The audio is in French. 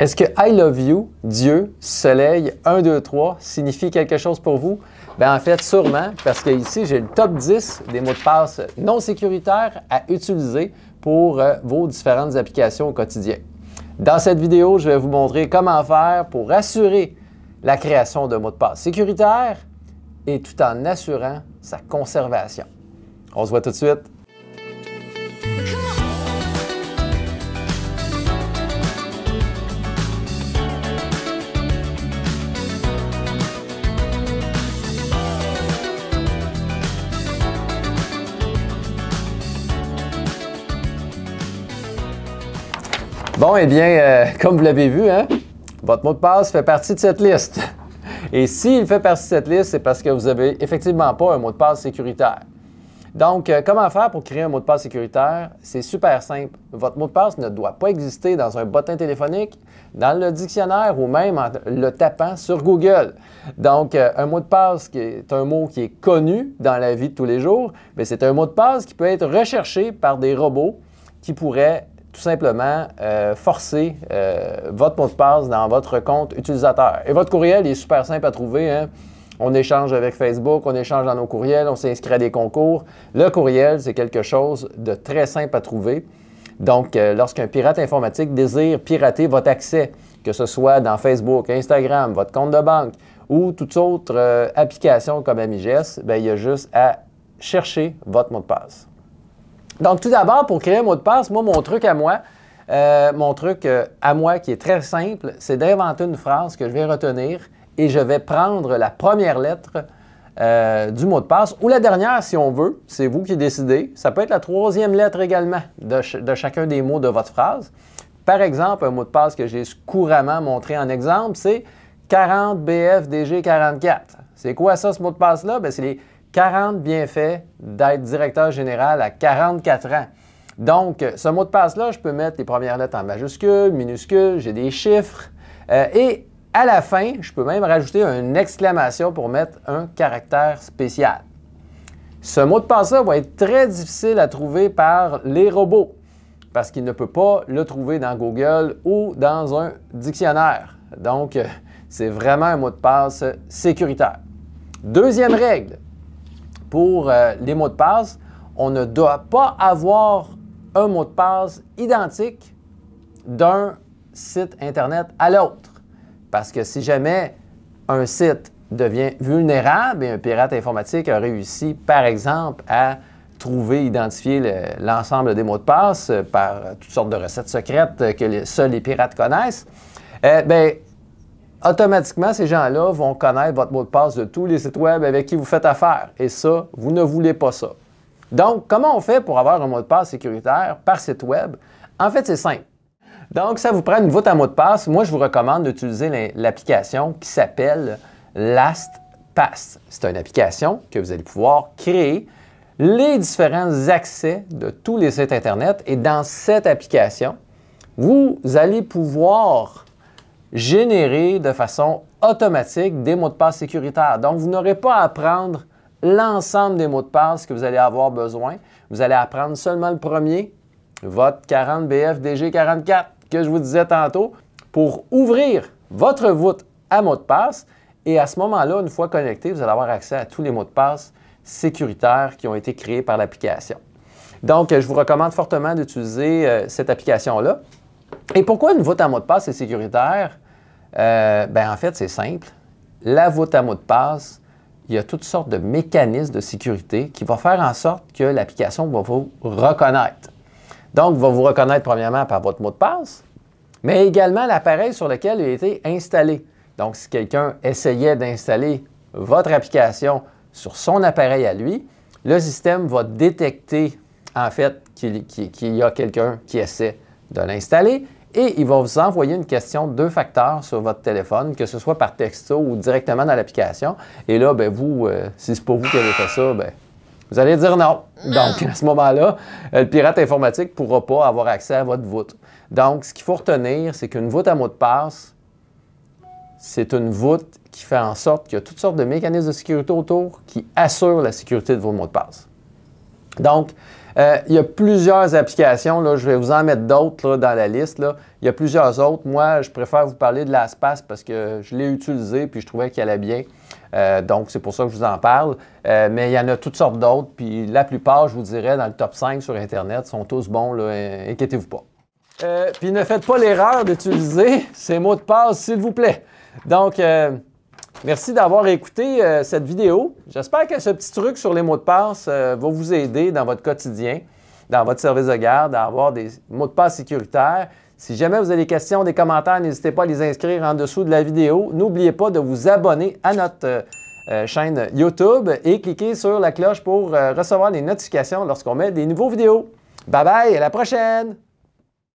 Est-ce que I love you, Dieu, soleil, 1, 2, 3 signifie quelque chose pour vous? Bien, en fait, sûrement, parce que ici, j'ai le top 10 des mots de passe non sécuritaires à utiliser pour vos différentes applications au quotidien. Dans cette vidéo, je vais vous montrer comment faire pour assurer la création de mots de passe sécuritaires et tout en assurant sa conservation. On se voit tout de suite. Bon, eh bien, comme vous l'avez vu, hein, votre mot de passe fait partie de cette liste. Et s'il fait partie de cette liste, c'est parce que vous n'avez effectivement pas un mot de passe sécuritaire. Donc, comment faire pour créer un mot de passe sécuritaire? C'est super simple. Votre mot de passe ne doit pas exister dans un bottin téléphonique, dans le dictionnaire ou même en le tapant sur Google. Donc, un mot de passe qui est un mot qui est connu dans la vie de tous les jours, mais c'est un mot de passe qui peut être recherché par des robots qui pourraient tout simplement forcer votre mot de passe dans votre compte utilisateur. Et votre courriel est super simple à trouver, hein? On échange avec Facebook, on échange dans nos courriels, on s'inscrit à des concours. Le courriel, c'est quelque chose de très simple à trouver. Donc, lorsqu'un pirate informatique désire pirater votre accès, que ce soit dans Facebook, Instagram, votre compte de banque ou toute autre application comme Amiges, bien, il y a juste à chercher votre mot de passe. Donc, tout d'abord, pour créer un mot de passe, moi, mon truc à moi qui est très simple, c'est d'inventer une phrase que je vais retenir et je vais prendre la première lettre du mot de passe ou la dernière si on veut, c'est vous qui décidez. Ça peut être la troisième lettre également de chacun des mots de votre phrase. Par exemple, un mot de passe que j'ai couramment montré en exemple, c'est 40 BFDG 44. C'est quoi ça, ce mot de passe-là? Bien, c'est les 40 bienfaits d'être directeur général à 44 ans. Donc, ce mot de passe-là, je peux mettre les premières lettres en majuscules, minuscules, j'ai des chiffres. Et à la fin, je peux même rajouter une exclamation pour mettre un caractère spécial. Ce mot de passe-là va être très difficile à trouver par les robots parce qu'il ne peut pas le trouver dans Google ou dans un dictionnaire. Donc, c'est vraiment un mot de passe sécuritaire. Deuxième règle. Pour les mots de passe, on ne doit pas avoir un mot de passe identique d'un site Internet à l'autre. Parce que si jamais un site devient vulnérable et un pirate informatique a réussi, par exemple, à trouver, identifier l'ensemble des mots de passe par toutes sortes de recettes secrètes que seuls les pirates connaissent, bien, automatiquement, ces gens-là vont connaître votre mot de passe de tous les sites web avec qui vous faites affaire. Et ça, vous ne voulez pas ça. Donc, comment on fait pour avoir un mot de passe sécuritaire par site web? En fait, c'est simple. Donc, ça vous prend une voûte à mot de passe. Moi, je vous recommande d'utiliser l'application qui s'appelle LastPass. C'est une application que vous allez pouvoir créer les différents accès de tous les sites Internet. Et dans cette application, vous allez pouvoir générer de façon automatique des mots de passe sécuritaires. Donc, vous n'aurez pas à apprendre l'ensemble des mots de passe que vous allez avoir besoin. Vous allez apprendre seulement le premier, votre 40 BFDG 44 que je vous disais tantôt, pour ouvrir votre voûte à mot de passe. Et à ce moment-là, une fois connecté, vous allez avoir accès à tous les mots de passe sécuritaires qui ont été créés par l'application. Donc, je vous recommande fortement d'utiliser cette application-là. Et pourquoi une voûte à mot de passe est sécuritaire? En fait, c'est simple. La voûte à mot de passe, il y a toutes sortes de mécanismes de sécurité qui vont faire en sorte que l'application va vous reconnaître. Donc, va vous reconnaître premièrement par votre mot de passe, mais également l'appareil sur lequel il a été installé. Donc, si quelqu'un essayait d'installer votre application sur son appareil à lui, le système va détecter en fait qu'il y a quelqu'un qui essaie de l'installer et il va vous envoyer une question de 2 facteurs sur votre téléphone, que ce soit par texto ou directement dans l'application. Et là, bien, vous, si ce n'est pas vous qui avez fait ça, bien, vous allez dire non. Donc, à ce moment-là, le pirate informatique ne pourra pas avoir accès à votre voûte. Donc, ce qu'il faut retenir, c'est qu'une voûte à mot de passe, c'est une voûte qui fait en sorte qu'il y a toutes sortes de mécanismes de sécurité autour qui assurent la sécurité de vos mots de passe. Donc, Il y a plusieurs applications, là, je vais vous en mettre d'autres dans la liste. Là. Il y a plusieurs autres. Moi, je préfère vous parler de LastPass parce que je l'ai utilisé et je trouvais qu'il allait bien. Donc, c'est pour ça que je vous en parle. Mais il y en a toutes sortes d'autres. Puis la plupart, je vous dirais, dans le top 5 sur Internet, sont tous bons. Inquiétez-vous pas. Puis ne faites pas l'erreur d'utiliser ces mots de passe, s'il vous plaît. Donc, merci d'avoir écouté cette vidéo. J'espère que ce petit truc sur les mots de passe va vous aider dans votre quotidien, dans votre service de garde, à avoir des mots de passe sécuritaires. Si jamais vous avez des questions, des commentaires, n'hésitez pas à les inscrire en dessous de la vidéo. N'oubliez pas de vous abonner à notre chaîne YouTube et cliquez sur la cloche pour recevoir les notifications lorsqu'on met des nouveaux vidéos. Bye bye, à la prochaine!